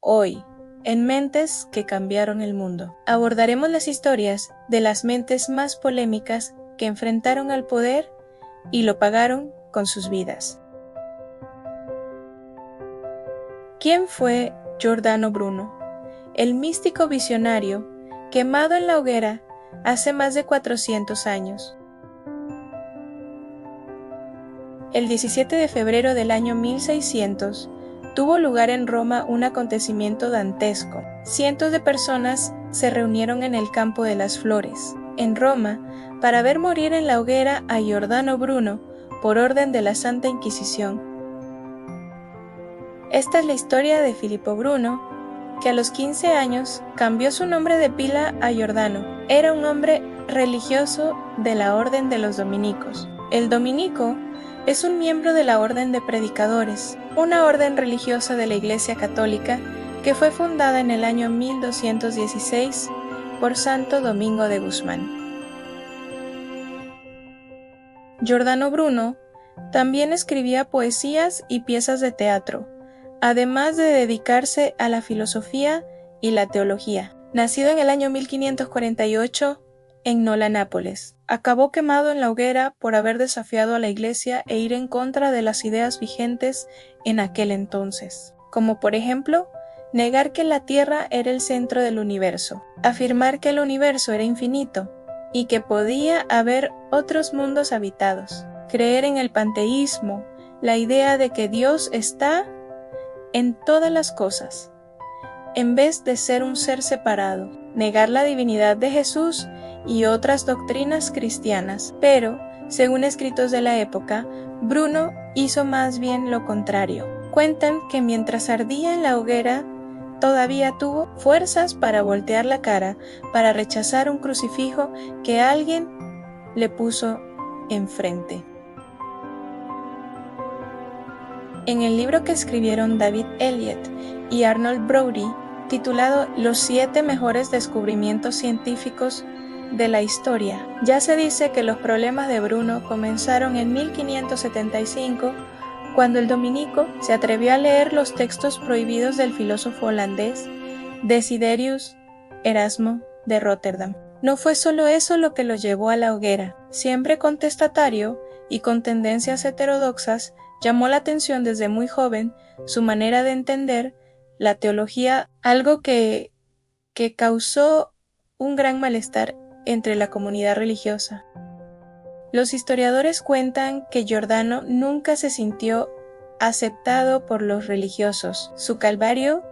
hoy, en Mentes que cambiaron el mundo. Abordaremos las historias de las mentes más polémicas que enfrentaron al poder y lo pagaron con sus vidas. ¿Quién fue Giordano Bruno? El místico visionario quemado en la hoguera hace más de 400 años. El 17 de febrero del año 1600 tuvo lugar en Roma un acontecimiento dantesco. Cientos de personas se reunieron en el Campo de las Flores, en Roma, para ver morir en la hoguera a Giordano Bruno por orden de la Santa Inquisición. Esta es la historia de Filippo Bruno, que a los 15 años cambió su nombre de pila a Giordano. Era un hombre religioso de la Orden de los Dominicos. El dominico es un miembro de la Orden de Predicadores, una orden religiosa de la Iglesia Católica que fue fundada en el año 1216 por Santo Domingo de Guzmán. Giordano Bruno también escribía poesías y piezas de teatro, además de dedicarse a la filosofía y la teología. Nacido en el año 1548 en Nola, Nápoles, acabó quemado en la hoguera por haber desafiado a la Iglesia e ir en contra de las ideas vigentes en aquel entonces, como por ejemplo, negar que la Tierra era el centro del universo, afirmar que el universo era infinito y que podía haber otros mundos habitados, creer en el panteísmo, la idea de que Dios está en todas las cosas, en vez de ser un ser separado, negar la divinidad de Jesús y otras doctrinas cristianas, pero, según escritos de la época, Bruno hizo más bien lo contrario. Cuentan que mientras ardía en la hoguera, todavía tuvo fuerzas para voltear la cara, para rechazar un crucifijo que alguien le puso enfrente. En el libro que escribieron David Elliott y Arnold Brody, titulado Los 7 mejores descubrimientos científicos de la historia, ya se dice que los problemas de Bruno comenzaron en 1575, cuando el dominico se atrevió a leer los textos prohibidos del filósofo holandés Desiderius Erasmo de Róterdam. No fue solo eso lo que lo llevó a la hoguera. Siempre contestatario y con tendencias heterodoxas, llamó la atención desde muy joven su manera de entender la teología, algo que causó un gran malestar entre la comunidad religiosa. Los historiadores cuentan que Giordano nunca se sintió aceptado por los religiosos. Su calvario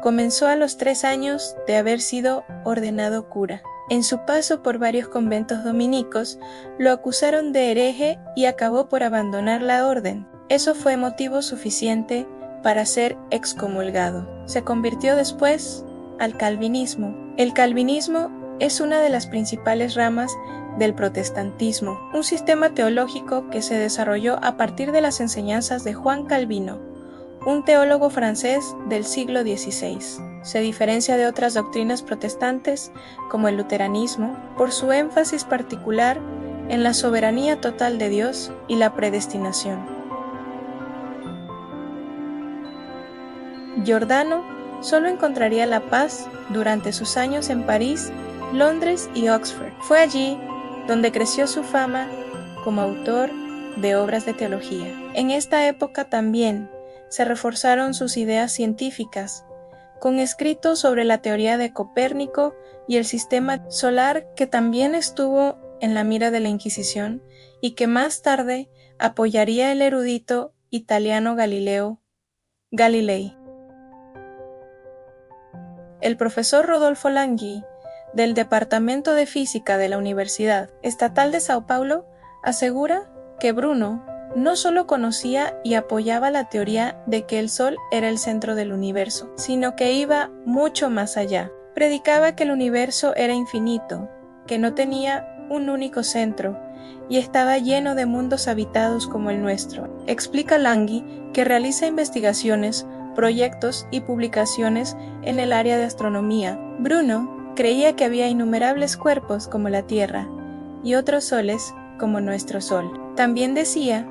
comenzó a los 3 años de haber sido ordenado cura. En su paso por varios conventos dominicos, lo acusaron de hereje y acabó por abandonar la orden. Eso fue motivo suficiente para ser excomulgado. Se convirtió después al calvinismo. El calvinismo es una de las principales ramas del protestantismo, un sistema teológico que se desarrolló a partir de las enseñanzas de Juan Calvino, un teólogo francés del siglo XVI. Se diferencia de otras doctrinas protestantes, como el luteranismo, por su énfasis particular en la soberanía total de Dios y la predestinación. Giordano solo encontraría la paz durante sus años en París, Londres y Oxford. Fue allí donde creció su fama como autor de obras de teología. En esta época también se reforzaron sus ideas científicas, con escritos sobre la teoría de Copérnico y el sistema solar, que también estuvo en la mira de la Inquisición y que más tarde apoyaría el erudito italiano Galileo Galilei. El profesor Rodolfo Langhi, del Departamento de Física de la Universidad Estatal de Sao Paulo, asegura que Bruno no solo conocía y apoyaba la teoría de que el Sol era el centro del universo, sino que iba mucho más allá. Predicaba que el universo era infinito, que no tenía un único centro y estaba lleno de mundos habitados como el nuestro. Explica Langhi que realiza investigaciones, proyectos y publicaciones en el área de astronomía. Bruno creía que había innumerables cuerpos como la Tierra y otros soles como nuestro Sol. También decía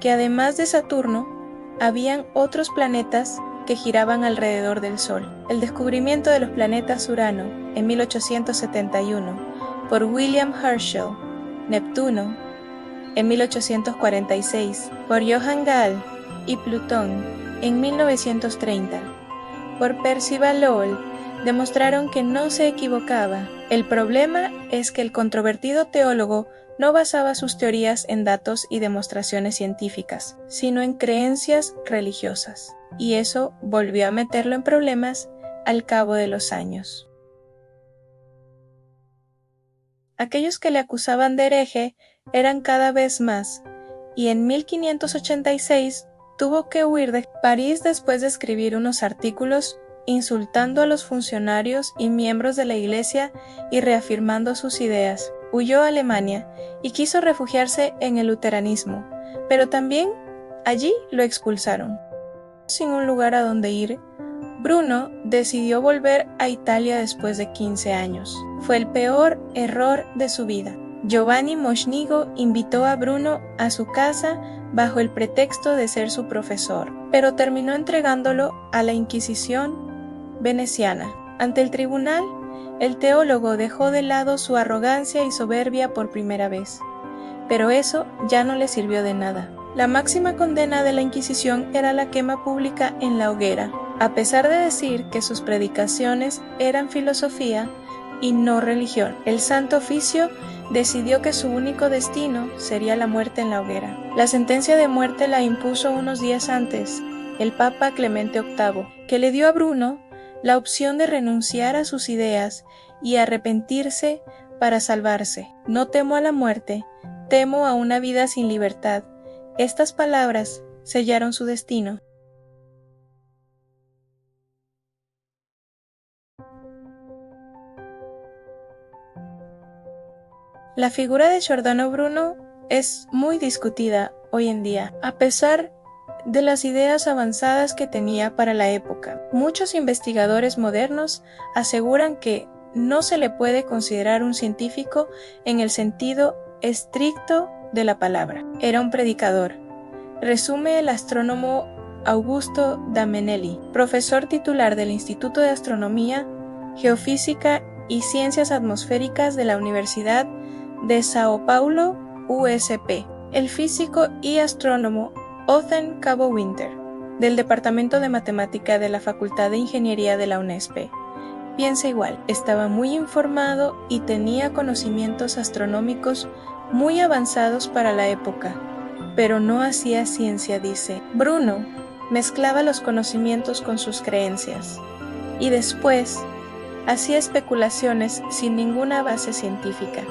que además de Saturno, habían otros planetas que giraban alrededor del Sol. El descubrimiento de los planetas Urano, en 1871, por William Herschel, Neptuno, en 1846, por Johann Galle, y Plutón, en 1930, por Percival Lowell, demostraron que no se equivocaba. El problema es que el controvertido teólogo no basaba sus teorías en datos y demostraciones científicas, sino en creencias religiosas, y eso volvió a meterlo en problemas al cabo de los años. Aquellos que le acusaban de hereje eran cada vez más, y en 1586 tuvo que huir de París después de escribir unos artículos insultando a los funcionarios y miembros de la Iglesia y reafirmando sus ideas. Huyó a Alemania y quiso refugiarse en el luteranismo, pero también allí lo expulsaron. Sin un lugar a donde ir, Bruno decidió volver a Italia después de 15 años. Fue el peor error de su vida. Giovanni Mocenigo invitó a Bruno a su casa bajo el pretexto de ser su profesor, pero terminó entregándolo a la Inquisición veneciana. Ante el tribunal, el teólogo dejó de lado su arrogancia y soberbia por primera vez, pero eso ya no le sirvió de nada. La máxima condena de la Inquisición era la quema pública en la hoguera, a pesar de decir que sus predicaciones eran filosofía y no religión. El Santo Oficio decidió que su único destino sería la muerte en la hoguera. La sentencia de muerte la impuso unos días antes el Papa Clemente VIII, que le dio a Bruno la opción de renunciar a sus ideas y arrepentirse para salvarse. No temo a la muerte, temo a una vida sin libertad. Estas palabras sellaron su destino. La figura de Giordano Bruno es muy discutida hoy en día, a pesar de las ideas avanzadas que tenía para la época. Muchos investigadores modernos aseguran que no se le puede considerar un científico en el sentido estricto de la palabra. Era un predicador, resume el astrónomo Augusto Damenelli, profesor titular del Instituto de Astronomía, Geofísica y Ciencias Atmosféricas de la Universidad de Sao Paulo, USP. El físico y astrónomo Othon Cabo-Winter, del Departamento de Matemática de la Facultad de Ingeniería de la UNESP. Piensa igual, estaba muy informado y tenía conocimientos astronómicos muy avanzados para la época, pero no hacía ciencia, dice. Bruno mezclaba los conocimientos con sus creencias, y después hacía especulaciones sin ninguna base científica.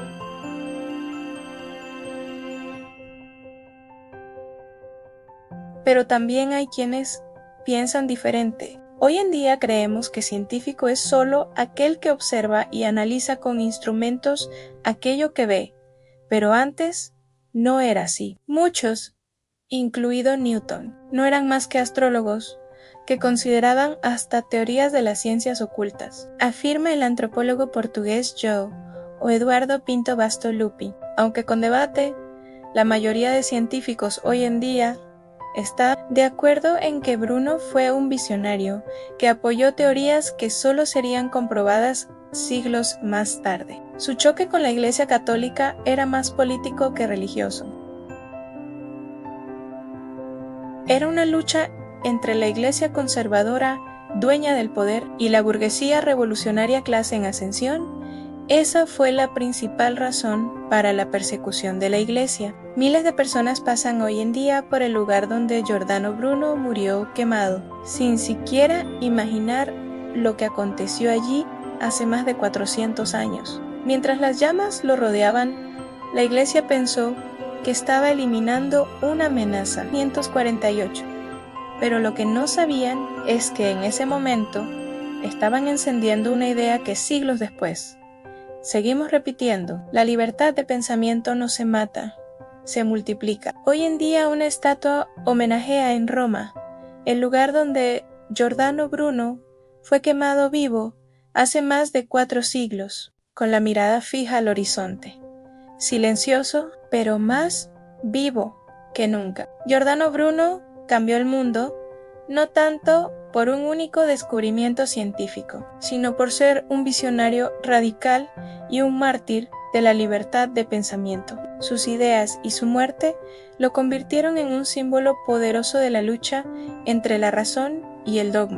Pero también hay quienes piensan diferente. Hoy en día creemos que científico es solo aquel que observa y analiza con instrumentos aquello que ve, pero antes no era así. Muchos, incluido Newton, no eran más que astrólogos que consideraban hasta teorías de las ciencias ocultas, afirma el antropólogo portugués João o Eduardo Pinto Bastolupi. Aunque con debate, la mayoría de científicos hoy en día está de acuerdo en que Bruno fue un visionario que apoyó teorías que solo serían comprobadas siglos más tarde. Su choque con la Iglesia Católica era más político que religioso. Era una lucha entre la Iglesia conservadora, dueña del poder, y la burguesía revolucionaria clase en ascensión. Esa fue la principal razón para la persecución de la Iglesia. Miles de personas pasan hoy en día por el lugar donde Giordano Bruno murió quemado, sin siquiera imaginar lo que aconteció allí hace más de 400 años. Mientras las llamas lo rodeaban, la Iglesia pensó que estaba eliminando una amenaza. 548. Pero lo que no sabían es que en ese momento estaban encendiendo una idea que siglos después seguimos repitiendo: la libertad de pensamiento no se mata, se multiplica. Hoy en día una estatua homenajea en Roma el lugar donde Giordano Bruno fue quemado vivo hace más de 4 siglos, con la mirada fija al horizonte, silencioso pero más vivo que nunca. Giordano Bruno cambió el mundo, no tanto por un único descubrimiento científico, sino por ser un visionario radical y un mártir de la libertad de pensamiento. Sus ideas y su muerte lo convirtieron en un símbolo poderoso de la lucha entre la razón y el dogma.